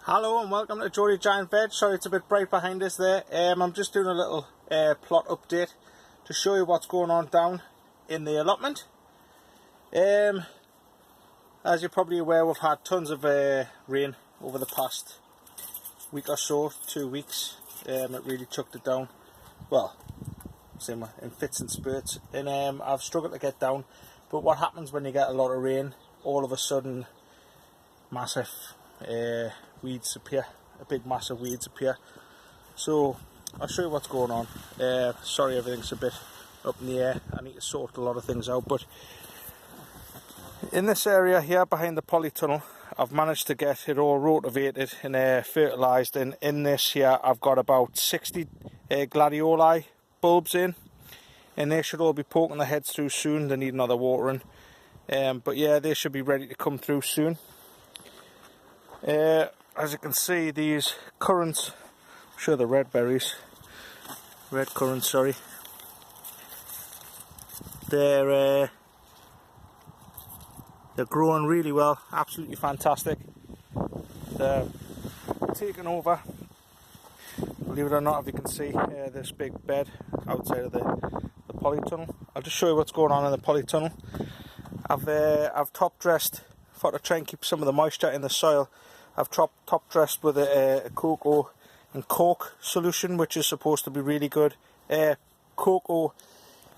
Hello and welcome to Geordie Giant Veg. Sorry it's a bit bright behind us there. I'm just doing a little plot update to show you what's going on down in the allotment. As you're probably aware, we've had tons of rain over the past week or so, 2 weeks. It really chucked it down, well, in fits and spurts, and I've struggled to get down. But what happens when you get a lot of rain, all of a sudden massive weeds appear, massive weeds appear. So I'll show you what's going on. Sorry everything's a bit up in the air, I need to sort a lot of things out, but in this area here behind the Polytunnel I've managed to get it all rotivated and fertilised, and in this here I've got about 60 Gladiola bulbs in, and they should all be poking their heads through soon. They need another watering, but yeah, they should be ready to come through soon. As you can see, these currants, I'm sure the red currants, sorry, they're growing really well, absolutely fantastic. They're taking over, believe it or not, if you can see this big bed outside of the polytunnel. I'll just show you what's going on in the polytunnel. I've top dressed for to try and keep some of the moisture in the soil. I've top dressed with a cocoa and cork solution, which is supposed to be really good. Cocoa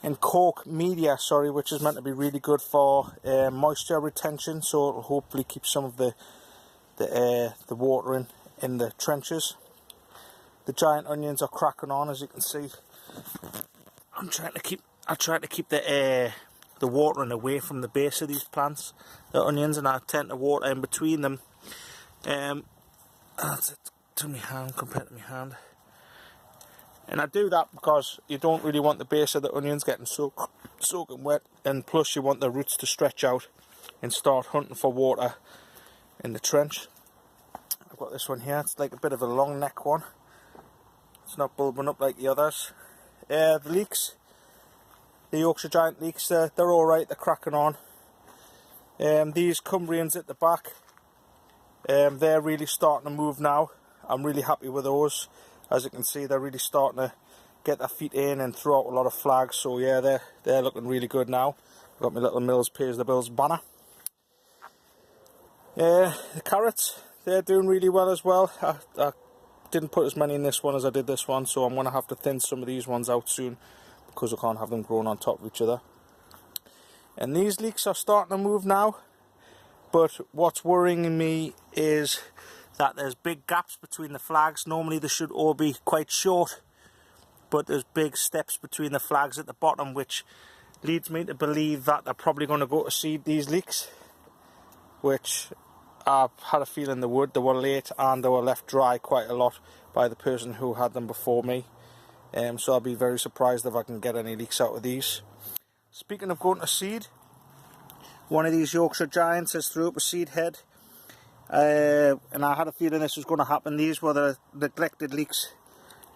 and cork media, sorry, which is meant to be really good for moisture retention, so it'll hopefully keep some of the watering in the trenches. The giant onions are cracking on, as you can see. I try to keep the watering away from the base of these plants, the onions, and I tend to water in between them. That's it to my hand, compared to my hand. And I do that because you don't really want the base of the onions getting soaking wet, and plus you want the roots to stretch out and start hunting for water in the trench. I've got this one here, it's like a bit of a long neck one. It's not bulbing up like the others. The leeks, the Yorkshire Giant leeks, they're alright, they're cracking on. These Cumbrians at the back, they're really starting to move now. I'm really happy with those. As you can see, they're really starting to get their feet in and throw out a lot of flags. So yeah, they're looking really good now. I've got my little Mills Pays the Bills banner. The carrots, they're doing really well as well. I didn't put as many in this one as I did this one, so I'm going to have to thin some of these ones out soon because I can't have them growing on top of each other. And these leeks are starting to move now, but what's worrying me is that there's big gaps between the flags. Normally they should all be quite short, but there's big steps between the flags at the bottom, which leads me to believe that they're probably going to go to seed, these leeks, which I've had a feeling they would. They were late and they were left dry quite a lot by the person who had them before me. So I'll be very surprised if I can get any leeks out of these. Speaking of going to seed, one of these Yorkshire Giants has threw up a seed head, and I had a feeling this was going to happen. These were the neglected leeks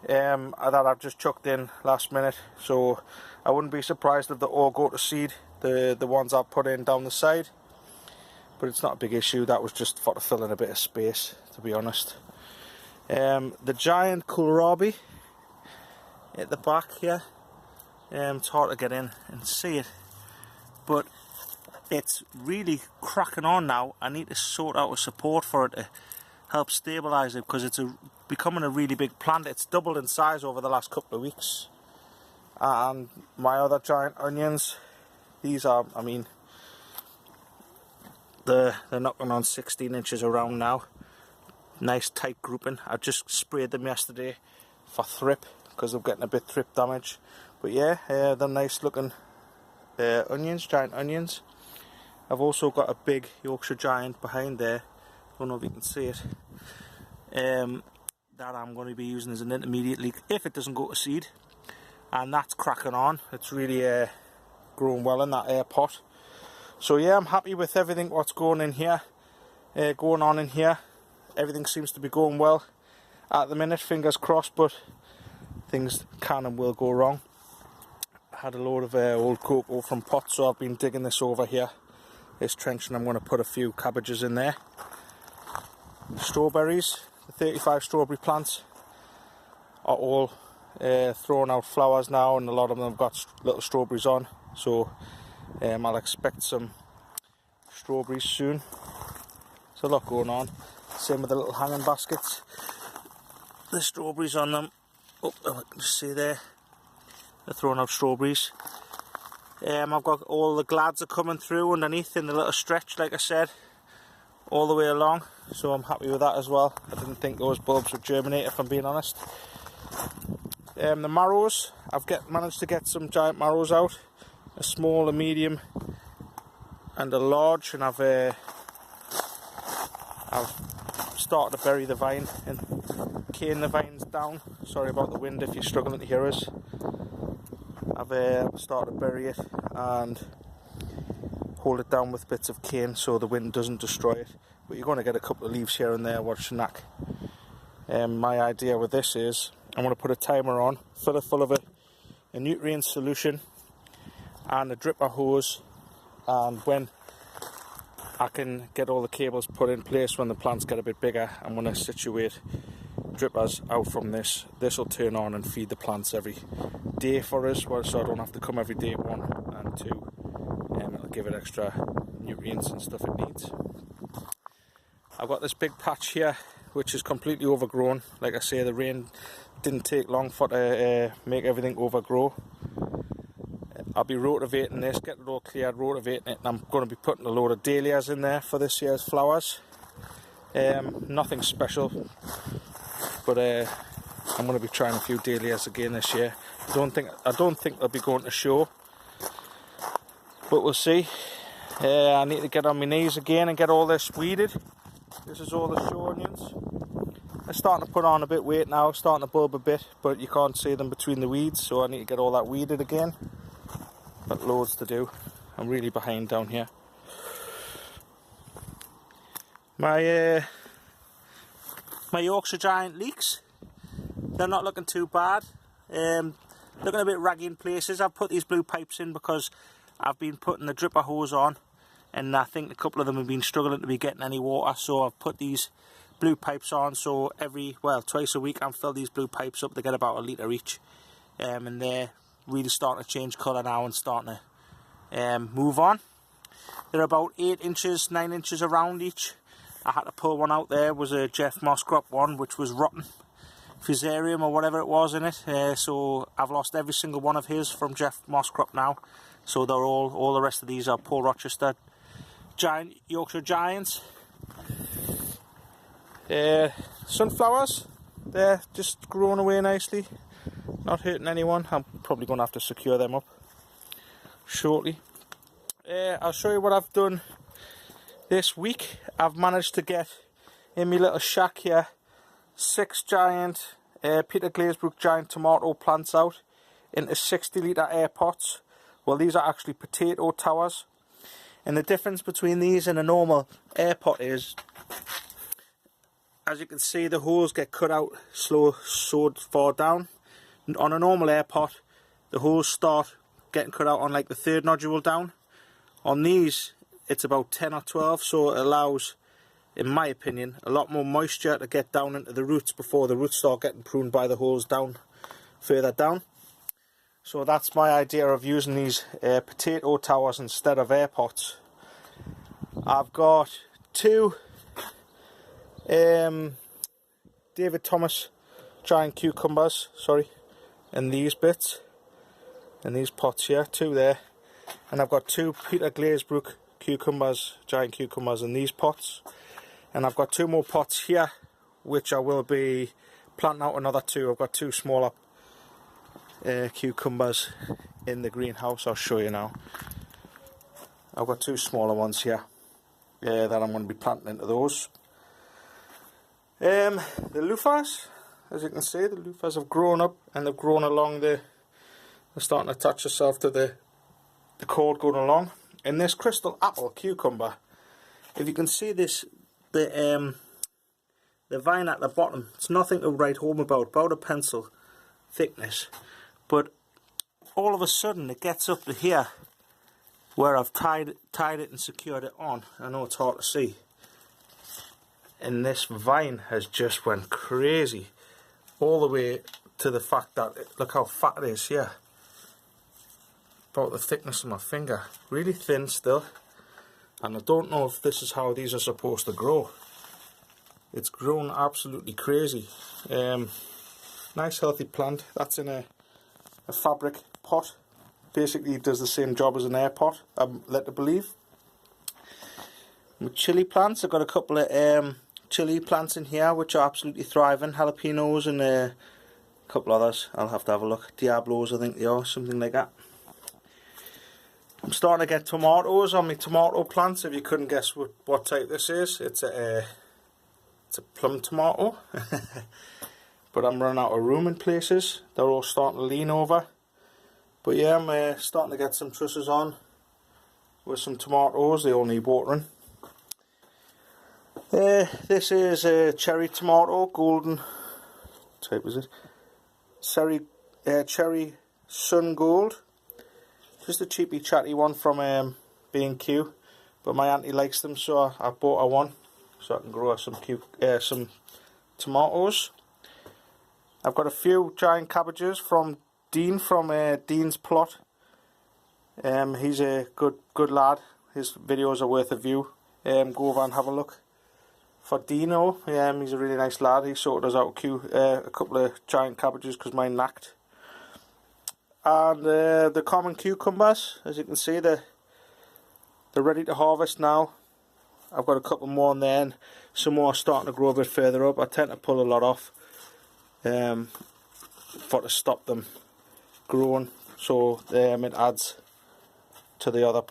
that I've just chucked in last minute, so I wouldn't be surprised if they all go to seed, the ones I've put in down the side. But it's not a big issue, that was just for to fill in a bit of space, to be honest. The giant kohlrabi at the back here, it's hard to get in and see it, but it's really cracking on now. I need to sort out a support for it to help stabilise it, because it's becoming a really big plant. It's doubled in size over the last couple of weeks. And my other giant onions, these are, I mean, they're knocking on 16 inches around now. Nice tight grouping. I just sprayed them yesterday for thrip because they're getting a bit thrip damage. But yeah, they're nice looking onions, giant onions. I've also got a big Yorkshire Giant behind there, don't know if you can see it, that I'm going to be using as an intermediate leek if it doesn't go to seed, and that's cracking on. It's really growing well in that air pot. So yeah, I'm happy with everything what's going on in here. Everything seems to be going well at the minute, fingers crossed, but things can and will go wrong. I had a load of old cocoa from pots, so I've been digging this over here, this trench, and I'm going to put a few cabbages in there. strawberries. The 35 strawberry plants are all throwing out flowers now, and a lot of them have got little strawberries on, so I'll expect some strawberries soon. There's a lot going on. Same with the little hanging baskets. The strawberries on them. Oh, I can just see there. They're throwing out strawberries. I've got all the glads are coming through underneath in the little stretch, like I said, all the way along. So I'm happy with that as well. I didn't think those bulbs would germinate, if I'm being honest. The marrows, I've managed to get some giant marrows out. A small, a medium, and a large, and I've started to bury the vine and cane the vines down. Sorry about the wind if you're struggling to hear us. I've started to bury it and hold it down with bits of cane so the wind doesn't destroy it. But you're going to get a couple of leaves here and there, watch the knack. My idea with this is I'm going to put a timer on, fill it full of a nutrient solution and a dripper hose, and when I can get all the cables put in place when the plants get a bit bigger, I'm going to situate drippers out from this. This will turn on and feed the plants every day for us, so I don't have to come every day, one, and two, it'll give it extra nutrients and stuff it needs. I've got this big patch here which is completely overgrown. Like I say, the rain didn't take long for to make everything overgrow. I'll be rotivating this, getting it all cleared, rotivating it, and I'm going to be putting a load of dahlias in there for this year's flowers. Nothing special, but I'm going to be trying a few dahlias again this year. I don't think they'll be going to show, but we'll see. I need to get on my knees again and get all this weeded. This is all the show onions. They're starting to put on a bit weight now, starting to bulb a bit, but you can't see them between the weeds, so I need to get all that weeded again. Got loads to do. I'm really behind down here. My Yorkshire Giant leeks, they're not looking too bad. Looking a bit raggy in places. I've put these blue pipes in because I've been putting the dripper hose on, and I think a couple of them have been struggling to be getting any water, so I've put these blue pipes on, so twice a week I'm filling these blue pipes up to get about 1 litre each, and they're really starting to change colour now and starting to move on. They're about 8 inches, 9 inches around each. I had to pull one out there. It was a Jeff Mosscrop one which was rotten, Fusarium or whatever it was in it, so I've lost every single one of his from Jeff Mosscrop now, so they're all the rest of these are Paul Rochester Yorkshire Giants. Sunflowers, they're just growing away nicely, not hurting anyone. I'm probably going to have to secure them up shortly. I'll show you what I've done this week. I've managed to get in my little shack here 6 giant Peter Glazebrook giant tomato plants out into 60 litre air pots. Well, these are actually potato towers, and the difference between these and a normal air pot is, as you can see, the holes get cut out so far down. On a normal air pot, the holes start getting cut out on like the 3rd nodule down. On these, it's about 10 or 12, so it allows, in my opinion, a lot more moisture to get down into the roots before the roots start getting pruned by the holes down further down. So that's my idea of using these potato towers instead of air pots. I've got 2 David Thomas giant cucumbers, in these bits, in these pots here, 2 there, and I've got 2 Peter Glazebrook cucumbers, giant cucumbers, in these pots, and I've got 2 more pots here which I will be planting out another 2. I've got 2 smaller cucumbers in the greenhouse. I'll show you now. I've got 2 smaller ones here that I'm going to be planting into those. The loofahs, as you can see, the loofahs have grown up and they've grown along they're starting to attach themselves to the cord going along. And this crystal apple cucumber, if you can see this, the vine at the bottom, it's nothing to write home about a pencil thickness, but all of a sudden it gets up to here where I've tied it and secured it on. I know it's hard to see. and this vine has just went crazy, all the way to the fact that, look how fat it is here, about the thickness of my finger, really thin still. And I don't know if this is how these are supposed to grow. It's grown absolutely crazy. Nice healthy plant. That's in a fabric pot. Basically it does the same job as an air pot, I'm led to believe. With chili plants, I've got a couple of chili plants in here which are absolutely thriving. Jalapenos and a couple others. I'll have to have a look. Diablos, I think they are, something like that. I'm starting to get tomatoes on my tomato plants. If you couldn't guess what type this is, it's a plum tomato. But I'm running out of room in places. They're all starting to lean over. But yeah, I'm starting to get some trusses on with some tomatoes. They all need watering. This is a cherry tomato, golden. What type is it? Cherry Sun Gold. Just a cheapy chatty one from B&Q. But my auntie likes them, so I bought her one so I can grow some tomatoes. I've got a few giant cabbages from Dean, from Dean's plot. He's a good lad. His videos are worth a view. Go over and have a look for Dino. He's a really nice lad. He sorted us out a couple of giant cabbages because mine lacked. And the common cucumbers, as you can see, they're ready to harvest now. I've got a couple more on there, and some more are starting to grow a bit further up. I tend to pull a lot off to stop them growing, so it adds to the other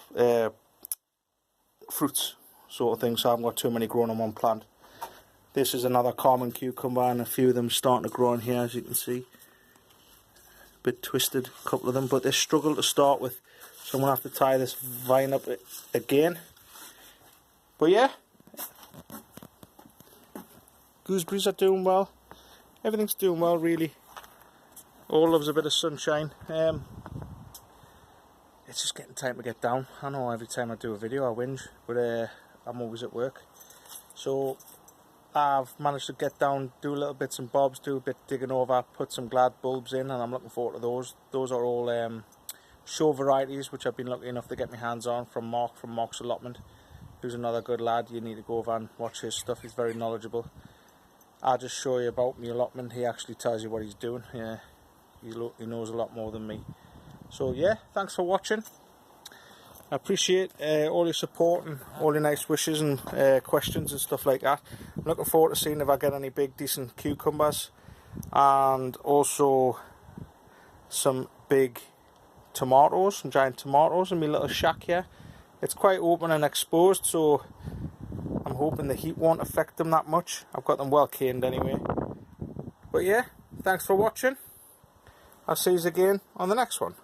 fruits sort of thing, so I haven't got too many growing on one plant. This is another common cucumber, and a few of them starting to grow in here, as you can see. A bit twisted, a couple of them, but they struggle to start with, so I'm going to have to tie this vine up again. But yeah, gooseberries are doing well. Everything's doing well, really. All loves a bit of sunshine. It's just getting time to get down. I know every time I do a video I whinge, but I'm always at work. So I've managed to get down, do little bits and bobs, do a bit digging over, put some glad bulbs in, and I'm looking forward to those. Those are all show varieties which I've been lucky enough to get my hands on from Mark, from Mark's Allotment, who's another good lad. You need to go over and watch his stuff. He's very knowledgeable. I'll just show you about my allotment. He actually tells you what he's doing. Yeah, he knows a lot more than me. So yeah, thanks for watching. I appreciate all your support and all your nice wishes and questions and stuff like that. I'm looking forward to seeing if I get any big decent cucumbers, and also some big tomatoes, some giant tomatoes in my little shack here. It's quite open and exposed, so I'm hoping the heat won't affect them that much. I've got them well caned anyway. But yeah, thanks for watching. I'll see you again on the next one.